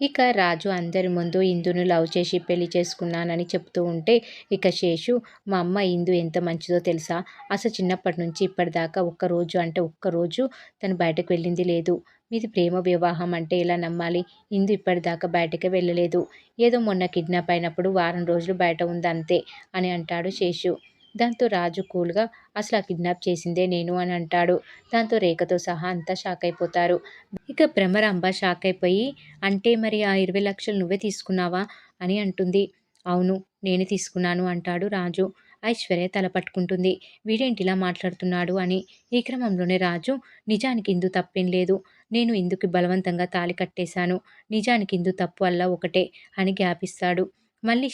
ఇక రాజు అందరి ముందు ఇందును లవ్ చేసి పెళ్లి చేసుకున్నానని చెప్తూ ఉంటే, ఇక శేషు మా అమ్మ ఇందు ఎంత మంచిదో తెలుసా? అసలు చిన్నప్పటి నుంచి ఇప్పటిదాకా ఒక్కరోజు అంటే ఒక్కరోజు తను బయటకు వెళ్ళింది లేదు. మీది ప్రేమ వివాహం అంటే ఎలా నమ్మాలి? ఇందు ఇప్పటిదాకా బయటకే వెళ్ళలేదు. ఏదో మొన్న కిడ్నాప్ అయినప్పుడు వారం రోజులు బయట ఉందంతే అని అంటాడు శేషు. దాంతో రాజు కూల్‌గా అసలు ఆ కిడ్నాప్ చేసిందే నేను అని అంటాడు. దాంతో రేఖతో సహా అంతా షాక్ అయిపోతారు. ఇక భ్రమరాంబ షాకయిపోయి, "అంటే మరి ఆ 20,00,000 నువ్వే తీసుకున్నావా?" అని అంటుంది. "అవును. నేనే తీసుకున్నాను" అంటాడు రాజు. ఐశ్వర్య తల పట్టుకుంటుంది. వీడేంటి ఇలా మాట్లాడుతున్నాడు అని. ఈ క్రమంలోనే రాజు, "నిజానికి ఇందు తప్పేం లేదు. నేను ఇందుకి బలవంతంగా తాళి కట్టేశాను. నిజానికి ఇందు తప్పు అల్లా ఒకటే" అని గ్యాపిస్తాడు. మళ్ళీ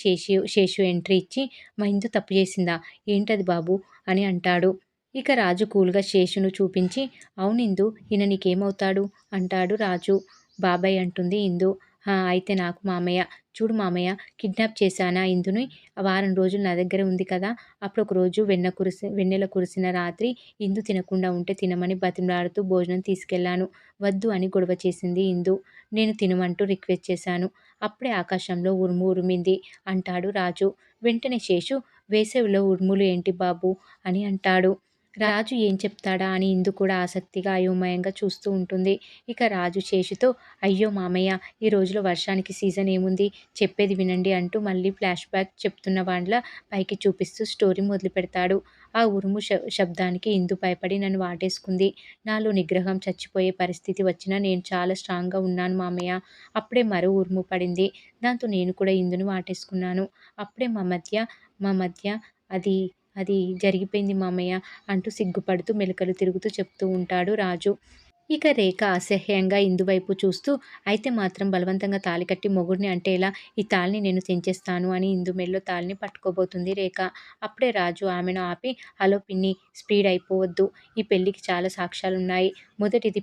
శేషు ఎంట్రీ ఇచ్చి, "మా ఇందు తప్పు చేసిందా? ఏంటది బాబు" అని అంటాడు. ఇక రాజు కూల్‌గా శేషును చూపించి, "అవునిందు ఈయన నీకేమవుతాడు?" అంటాడు రాజు. "బాబాయ్" అంటుంది ఇందు. "హా! అయితే నాకు మామయ్య. చూడు మామయ్య, కిడ్నాప్ చేశానా ఇందుని. వారం రోజులు నా దగ్గరే ఉంది కదా! అప్పుడొకరోజు వెన్నెల కురిసిన రాత్రి ఇందు తినకుండా ఉంటే తినమని బతిమలాడుతూ భోజనం తీసుకెళ్ళాను. వద్దు అని గొడవ చేసింది ఇందు. నేను తినమంటూ రిక్వెస్ట్ చేశాను. అప్పుడే ఆకాశంలో ఉరుము ఉరిమింది" అంటాడు రాజు. వెంటనే శేషు, "వేసవిలో ఉరుములు ఏంటి బాబూ" అని అంటాడు. రాజు ఏం చెప్తాడా అని ఇందు కూడా ఆసక్తిగా, అయోమయంగా చూస్తూ ఉంటుంది. ఇక రాజు శేషుతో, "అయ్యో మామయ్య, ఈ రోజులో వర్షానికి సీజన్ ఏముంది? చెప్పేది వినండి" అంటూ మళ్ళీ ఫ్లాష్ బ్యాక్ చెప్తున్న వాడిలా పైకి చూపిస్తూ స్టోరీ మొదలుపెడతాడు. "ఆ ఉరుము శబ్దానికి ఇందు భయపడి నన్ను వాటేసుకుంది. నాలో నిగ్రహం చచ్చిపోయే పరిస్థితి వచ్చినా నేను చాలా స్ట్రాంగ్‌గా ఉన్నాను మామయ్య. అప్పుడే మరో ఉరుము పడింది. దాంతో నేను కూడా ఇందుని వాటేసుకున్నాను. అప్పుడే మా మధ్య అది అది జరిగిపోయింది మామయ్య" అంటూ సిగ్గుపడుతూ మెలికలు తిరుగుతూ చెప్తూ ఉంటాడు రాజు. ఇక రేఖ అసహ్యంగా ఇందు వైపు చూస్తూ, "అయితే మాత్రం బలవంతంగా తాళి కట్టి మొగుడిని అంటే ఎలా? ఈ తాళిని నేను తెంచేస్తాను" అని ఇందు మెడలో తాళిని పట్టుకోబోతుంది రేఖ. అప్పుడే రాజు ఆమెను ఆపి, "హలో పిన్ని, స్పీడ్ అయిపోవద్దు. ఈ పెళ్ళికి చాలా సాక్ష్యాలున్నాయి. మొదటిది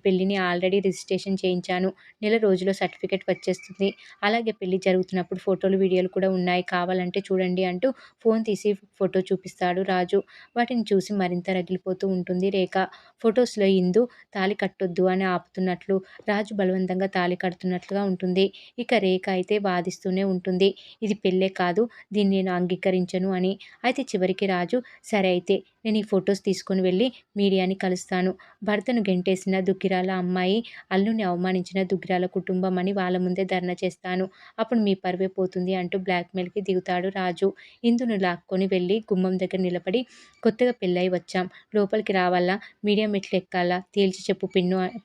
పెళ్ళిని ఆల్రెడీ రిజిస్ట్రేషన్ చేయించాను. నెల రోజుల్లో సర్టిఫికేట్ వచ్చేస్తుంది. అలాగే పెళ్లి జరుగుతున్నప్పుడు ఫోటోలు, వీడియోలు కూడా ఉన్నాయి. కావాలంటే చూడండి" అంటూ ఫోన్ తీసి ఫోటో చూపిస్తాడు రాజు. వాటిని చూసి మరింత రగిలిపోతూ ఉంటుంది రేఖ. ఫొటోస్‌లో ఇందు తాళి కట్టొద్దు అని ఆపుతున్నట్లు, రాజు బలవంతంగా తాళి కడుతున్నట్లుగా ఉంటుంది. ఇక రేఖ అయితే వాదిస్తూనే ఉంటుంది. "ఇది పెళ్ళే కాదు. దీన్ని నేను అంగీకరించను" అని. అయితే చివరికి రాజు, "సరే అయితే నేను ఈ ఫోటోస్ తీసుకొని వెళ్లి మీడియాని కలుస్తాను. భర్తను గెంటేసిన దుగ్గిరాల అమ్మాయి, అల్లుడిని అవమానించిన దుగ్గిరాల కుటుంబం అని వాళ్ళ ముందే ధర్నా చేస్తాను. అప్పుడు మీ పరువే పోతుంది" అంటూ బ్లాక్‌మెయిల్‌కి దిగుతాడు రాజు. ఇందును లాక్కొని వెళ్లి గుమ్మం దగ్గర నిలబడి, "కొత్తగా పెళ్లయి వచ్చాం. లోపలికి రావాలా? మీడియా మెట్లెక్కాలా? తేల్చి చెప్పు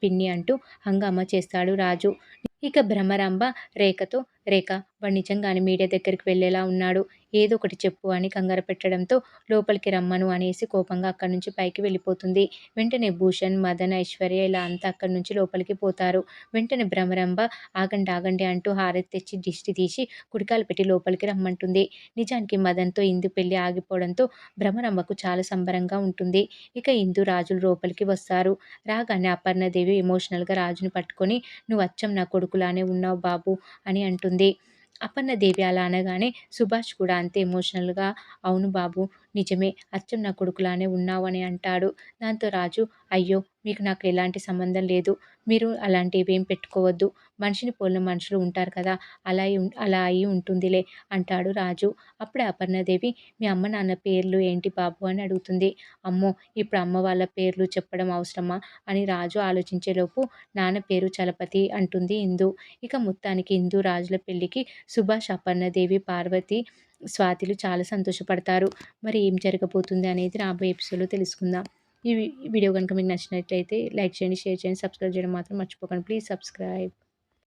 పిన్ని" అంటూ హంగామా చేస్తాడు రాజు. ఇక భ్రమరాంబ రేఖతో, "రేఖ, వాడు నిజంగానే మీడియా దగ్గరికి వెళ్ళేలా ఉన్నాడు. ఏదో ఒకటి చెప్పు" అని కంగారు పెట్టడంతో, "లోపలికి రమ్మను" అనేసి కోపంగా అక్కడి నుంచి పైకి వెళ్ళిపోతుంది. వెంటనే భూషణ్, మదన్, ఐశ్వర్య ఇలా అంతా అక్కడి నుంచి లోపలికి పోతారు. వెంటనే భ్రమరాంబ, "ఆగండి ఆగండి" అంటూ హారతి తెచ్చి దిష్టి తీసి కుడికాలు పెట్టి లోపలికి రమ్మంటుంది. నిజానికి మదన్‌తో ఇందు పెళ్లి ఆగిపోవడంతో భ్రమరాంబకు చాలా సంబరంగా ఉంటుంది. ఇక ఇందు, రాజులు లోపలికి వస్తారు. రాగానే అపర్ణదేవి ఎమోషనల్‌గా రాజుని పట్టుకొని, "నువ్వు అచ్చం నా కొడుకులానే ఉన్నావు బాబూ" అని అంటుంది. అపర్ణదేవి అలా అనగానే సుభాష్ కూడా అంతే ఎమోషనల్‌గా, "అవును బాబూ, నిజమే. అచ్చం నా కొడుకులానే ఉన్నావు" అని అంటాడు. దాంతో రాజు, "అయ్యో! మీకు నాకు ఎలాంటి సంబంధం లేదు. మీరు అలాంటివేం పెట్టుకోవద్దు. మనిషిని పోలిన మనుషులు ఉంటారు కదా! అలా అయి ఉంటుందిలే" అంటాడు రాజు. అప్పుడే అపర్ణదేవి, "మీ అమ్మ నాన్న పేర్లు ఏంటి బాబూ" అని అడుగుతుంది. "అమ్మో! ఇప్పుడు అమ్మ వాళ్ళ పేర్లు చెప్పడం అవసరమా" అని రాజు ఆలోచించేలోపు, "నాన్న పేరు చలపతి" అంటుంది ఇందు. ఇక మొత్తానికి ఇందు, రాజుల పెళ్లికి సుభాష్, అపర్ణదేవి, పార్వతి, స్వాతిలు చాలా సంతోషపడతారు. మరి ఏం జరగబోతుంది అనేది రాబోయే ఎపిసోడ్‌లో తెలుసుకుందాం. ఈ వీడియో గనుక మీకు నచ్చినట్లయితే లైక్ చేయండి, షేర్ చేయండి, సబ్స్క్రైబ్ చేయడం మాత్రం మర్చిపోకండి. Please subscribe.